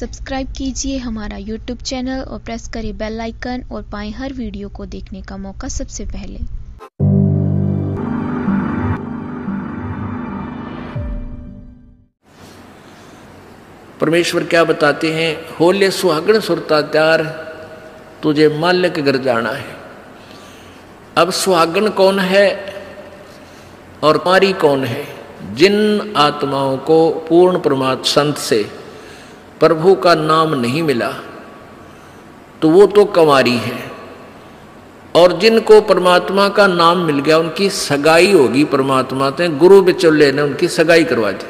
Subscribe कीजिए हमारा YouTube channel और प्रेस करें बेल आइकन और पाएं हर वीडियो को देखने का मौका सबसे पहले। परमेश्वर क्या बताते हैं? होले सुहागण सुरता त्यार, तुझे माल्य के घर जाना है। अब सुहागण कौन है और कुंवारी कौन है? जिन आत्माओं को पूर्ण परमात्मा संत से प्रभु का नाम नहीं मिला तो वो तो कुंवारी है, और जिनको परमात्मा का नाम मिल गया उनकी सगाई होगी परमात्मा से। गुरु बिचौले ने उनकी सगाई करवा दी।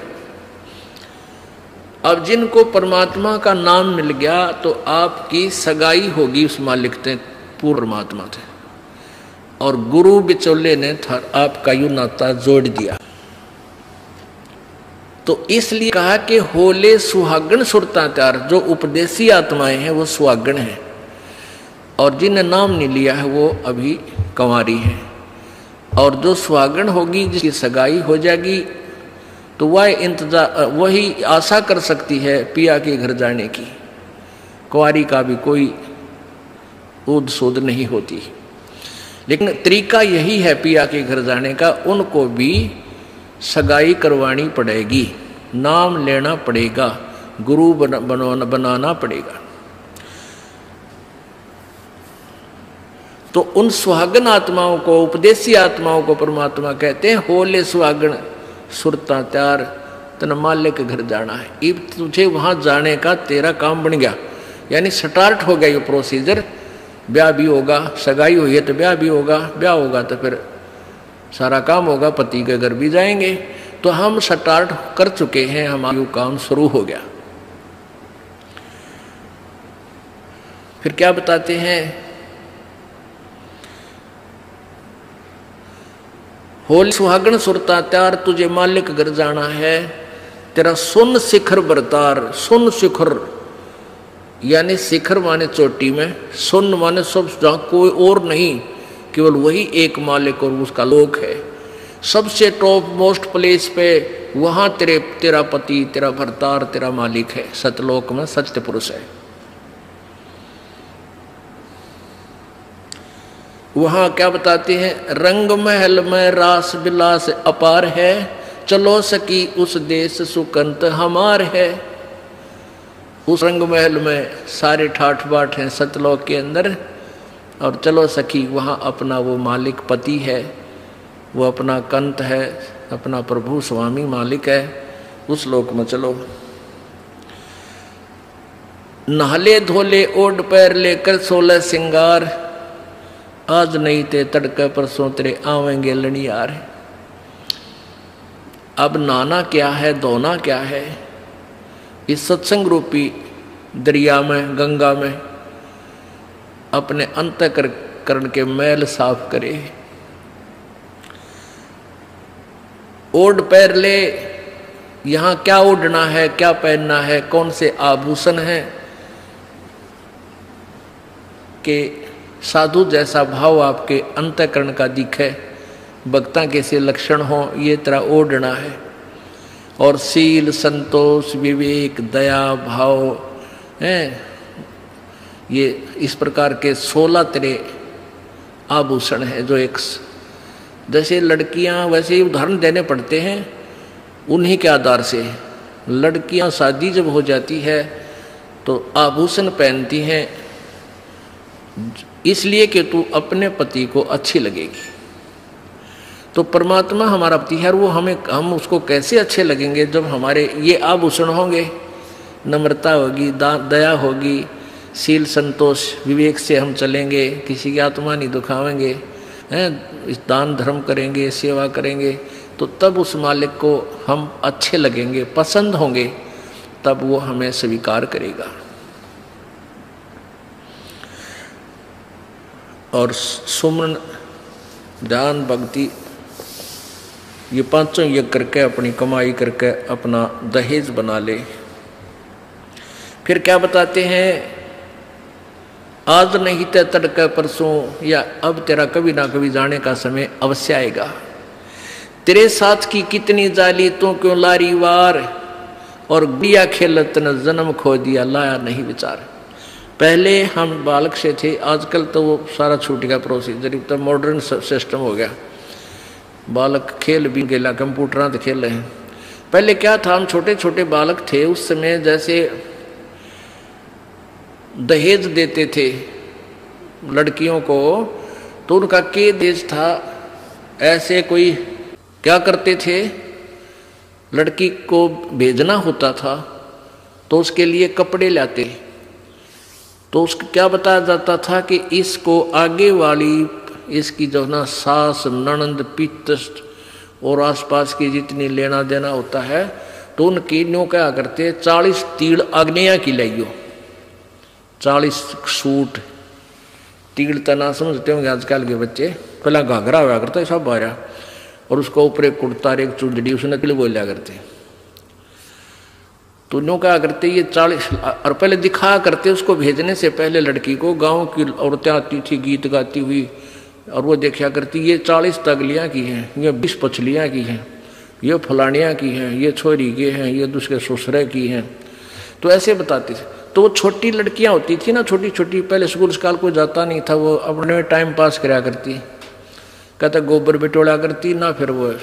अब जिनको परमात्मा का नाम मिल गया तो आपकी सगाई होगी उस मालिक से, पूर्ण परमात्मा से, और गुरु बिचौले ने आपका यू नाता जोड़ दिया। तो इसलिए कहा कि होले सुहागण सुरता त्यार, जो उपदेशी आत्माएं हैं वो सुहागण हैं, और जिन्हें नाम नहीं लिया है वो अभी कुंवारी हैं। और जो सुहागण होगी, जिसकी सगाई हो जाएगी, तो वह वही आशा कर सकती है पिया के घर जाने की। कुंवारी का भी कोई ऊद सूद नहीं होती, लेकिन तरीका यही है पिया के घर जाने का। उनको भी सगाई करवानी पड़ेगी, नाम लेना पड़ेगा, गुरु बनाना पड़ेगा। तो उन सुहागन आत्माओं को, उपदेशी आत्माओं को परमात्मा कहते हैं होले सुहागण सुरता त्यार, तन माल्य के घर जाना है। अब तुझे वहां जाने का तेरा काम बन गया, यानी स्टार्ट हो गया ये प्रोसीजर। ब्याह भी होगा, सगाई हुई है तो ब्याह भी होगा, ब्याह होगा तो फिर सारा काम होगा, पति के घर भी जाएंगे। तो हम स्टार्ट कर चुके हैं, हमारा काम शुरू हो गया। फिर क्या बताते हैं? होल सुहागण सुरता त्यार, तुझे मालिक घर जाना है। तेरा सुन शिखर बरतार, सुन शिखर यानी शिखर माने चोटी में, सुन माने सब, जहां कोई और नहीं, केवल वही एक मालिक और उसका लोक है। सबसे टॉप मोस्ट प्लेस पे वहां तेरा पति, तेरा भरतार, तेरा मालिक है। सतलोक में सत्य पुरुष है। वहां क्या बताते हैं? रंग महल में रास बिलास अपार है, चलो सकी उस देश सुकंत हमार है। उस रंग महल में सारे ठाठ बाट हैं सतलोक के अंदर, और चलो सखी वहाँ अपना वो मालिक पति है, वो अपना कंत है, अपना प्रभु स्वामी मालिक है, उस लोक में चलो। नहले धोले ओढ़ पैर लेकर 16 सिंगार, आज नहीं ते तड़के परसों तेरे आवेंगे लड़ियार। अब नहाना क्या है, धोना क्या है? इस सत्संग रूपी दरिया में, गंगा में अपने अंतःकरण के मैल साफ करे। ओढ़ पैर ले, यहां क्या ओढ़ना है, क्या पहनना है, कौन से आभूषण है कि साधु जैसा भाव आपके अंतःकरण का दिखे, भक्ता के से लक्षण हो, ये तरह ओढ़ना है। और सील, संतोष, विवेक, दया भाव हैं, ये इस प्रकार के 16 तरह आभूषण है। जो एक जैसे लड़कियां, वैसे ही उदाहरण देने पड़ते हैं उन्हीं के आधार से। लड़कियां शादी जब हो जाती है तो आभूषण पहनती हैं इसलिए कि तू अपने पति को अच्छी लगेगी। तो परमात्मा हमारा पति है, वो हम उसको कैसे अच्छे लगेंगे जब हमारे ये आभूषण होंगे। नम्रता होगी, दया होगी, सील, संतोष, विवेक से हम चलेंगे, किसी की आत्मा नहीं दुखावेंगे, हैं, इस दान धर्म करेंगे, सेवा करेंगे, तो तब उस मालिक को हम अच्छे लगेंगे, पसंद होंगे, तब वो हमें स्वीकार करेगा। और सुमन, ध्यान, भक्ति, ये पांचों यज्ञ करके अपनी कमाई करके अपना दहेज बना ले। फिर क्या बताते हैं? आज नहीं ते तड़के परसों, या अब तेरा कभी ना कभी जाने का समय अवश्य आएगा। तेरे साथ की कितनी जाली तू क्यों लारी वार, और गुड़िया खेलत न जन्म खो दिया, लाया नहीं विचार। पहले हम बालक से थे, आजकल तो वो सारा छूट गया प्रोसीजर, तो मॉडर्न सिस्टम हो गया, बालक खेल भी गेला, कंप्यूटर तो खेल रहे हैं। पहले क्या था, हम छोटे छोटे बालक थे उस समय, जैसे दहेज देते थे लड़कियों को, तो उनका के देश था, ऐसे कोई क्या करते थे, लड़की को भेजना होता था तो उसके लिए कपड़े लाते, तो उसको क्या बताया जाता था कि इसको आगे वाली इसकी जो ना सास ननंद पितृष्ट और आसपास की जितनी लेना देना होता है, तो उनकी न्यों क्या करते, 40 तीड़ अग्निया की लाइयो, 40 सूट, तीड़ तना समझते होंगे आजकल के बच्चे, पहला घाघरा हुआ करता है सब बारह, और उसको ऊपर एक कुर्ता एक चुंदड़ी उसने तिल बोल लिया करते, तो न्यों क्या करते ये 40, और पहले दिखाया करते उसको भेजने से पहले लड़की को, गांव की औरतें आती थी गीत गाती हुई, और वो देखा करती ये 40 तगलियाँ की हैं, ये 20 पछलियाँ की हैं, ये फलानियाँ की हैं, ये छोरी के हैं, ये दूसरे ससुरे की हैं, तो ऐसे बताते थे। तो वो छोटी लड़कियाँ होती थी ना, छोटी छोटी, पहले स्कूल स्काल कोई जाता नहीं था, वो अपने में टाइम पास कराया करती, कहता गोबर बिटोड़ा करती ना, फिर वो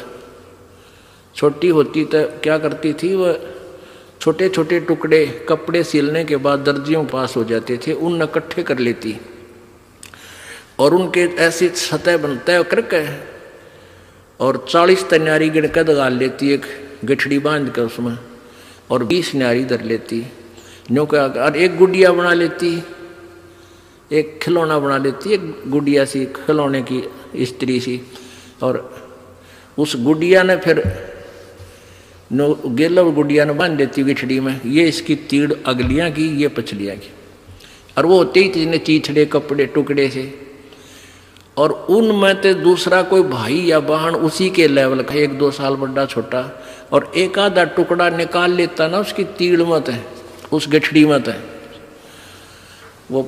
छोटी होती तो क्या करती थी, वो छोटे छोटे टुकड़े कपड़े सिलने के बाद दर्जियों के पास हो जाते थे, उन इकट्ठे कर लेती और उनके ऐसी सतह बनता है करके, और 40 तन्यारी गिनकर डाल लेती, एक गठड़ी बांध कर उसमें, और 20 न्यारी धर लेती, न्यों का, और एक गुड़िया बना लेती, एक खिलौना बना लेती, एक गुड़िया सी खिलौने की स्त्री सी, और उस गुड़िया ने फिर गेला गुड़िया ने बांध देती गिठड़ी में, ये इसकी तीड़ अगलियाँ की, ये पछलियाँ की, और वो होते ही जिन्हें चीथड़े कपड़े टुकड़े से, और उनमें तो दूसरा कोई भाई या बहन उसी के लेवल का, 1-2 साल बड़ा छोटा, और एक आधा टुकड़ा निकाल लेता ना उसकी तीड़ मत है, उस गठड़ी मत है, वो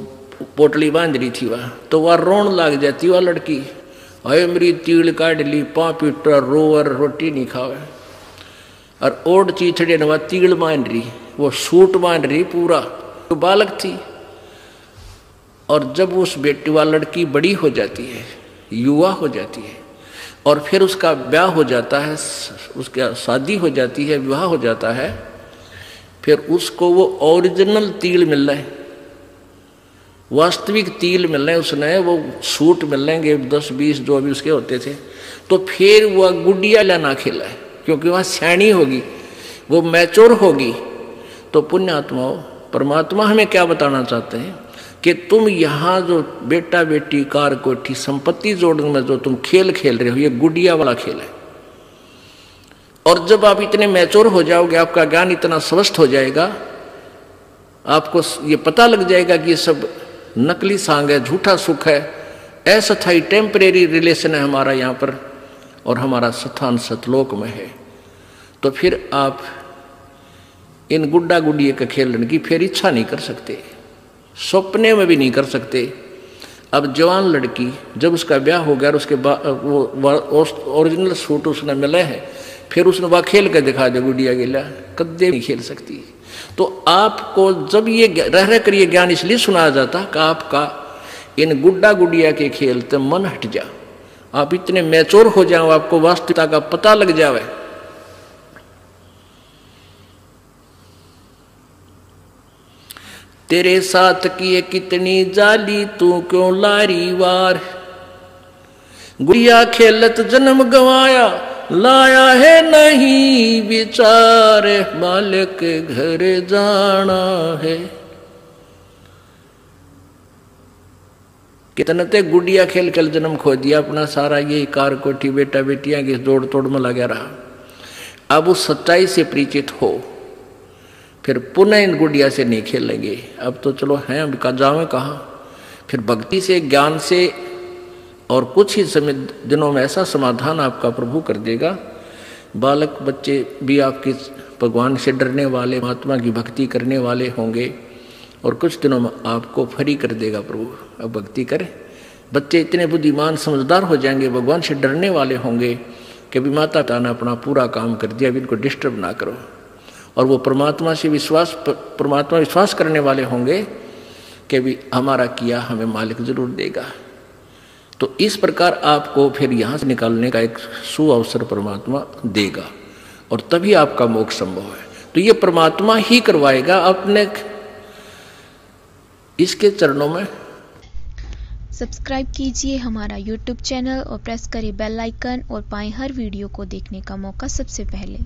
पोटली बांध रही थी वह, तो वह रोन लग जाती वह लड़की, अरे मेरी तीड़ काट ली, पापीटर रोवर रोटी नहीं खावे, और ओढ़ चीथड़े ने वह तीड़ बांध रही, वो सूट बांध रही पूरा, तो बालक थी। और जब उस बेटी वाली लड़की बड़ी हो जाती है, युवा हो जाती है, और फिर उसका ब्याह हो जाता है, उसका शादी हो जाती है, विवाह हो जाता है, फिर उसको वो ओरिजिनल तील मिल रहा है, वास्तविक तिल मिल रहे, उसने वो सूट मिल लेंगे 10-20 जो भी उसके होते थे, तो फिर वह गुड़िया लेना खेला है, क्योंकि वह सैनी होगी, वो मैच्योर होगी। तो पुण्यात्माओं, परमात्मा हमें क्या बताना चाहते हैं कि तुम यहाँ जो बेटा बेटी कार कोठी संपत्ति जोड़ने में जो तुम खेल खेल रहे हो, ये गुड़िया वाला खेल है। और जब आप इतने मैच्योर हो जाओगे, आपका ज्ञान इतना स्वस्थ हो जाएगा, आपको ये पता लग जाएगा कि ये सब नकली सांग है, झूठा सुख है, अस्थायी टेम्परेरी रिलेशन है हमारा यहाँ पर, और हमारा स्थान सतलोक में है। तो फिर आप इन गुड्डा गुड़िया के खेलने की फिर इच्छा नहीं कर सकते, सपने में भी नहीं कर सकते। अब जवान लड़की जब उसका ब्याह हो गया और उसके बाद वो ओरिजिनल सूट उसने मिले हैं, फिर उसने वह खेल कर दिखा दे गुड़िया गिला, कदे नहीं खेल सकती। तो आपको जब ये रह रह कर ये ज्ञान इसलिए सुनाया जाता कि आपका इन गुड्डा गुड़िया के खेल से मन हट जा, आप इतने मैच्योर हो जाओ, आपको वास्तविकता का पता लग जावे। तेरे साथ किए कितनी जाली, तू क्यों लारी वार, गुड़िया खेलत जन्म गवाया, लाया है नहीं विचार, मालिक के घर जाना है। कितने ते गुड़िया खेल खेल जन्म खो दिया अपना सारा, ये कार कोठी बेटा बेटियां की जोड़ तोड़ में लगा रहा। अब उस सच्चाई से परिचित हो, फिर पुनः इन गुड़िया से नहीं खेलेंगे। अब तो चलो हैं, अब का जावे कहाँ, फिर भक्ति से ज्ञान से और कुछ ही समय दिनों में ऐसा समाधान आपका प्रभु कर देगा। बालक बच्चे भी आपके भगवान से डरने वाले, महात्मा की भक्ति करने वाले होंगे, और कुछ दिनों में आपको फ्री कर देगा प्रभु। अब भक्ति करें, बच्चे इतने बुद्धिमान समझदार हो जाएंगे, भगवान से डरने वाले होंगे कि भी माता पिता ने अपना पूरा काम कर दिया, अभी इनको डिस्टर्ब ना करो। और वो परमात्मा विश्वास करने वाले होंगे कि भी हमारा किया हमें मालिक जरूर देगा। तो इस प्रकार आपको फिर यहाँ से निकालने का एक सुअवसर परमात्मा देगा और तभी आपका मोक्ष संभव है। तो ये परमात्मा ही करवाएगा अपने इसके चरणों में। सब्सक्राइब कीजिए हमारा YouTube चैनल और प्रेस करें बेल आइकन और पाएं हर वीडियो को देखने का मौका सबसे पहले।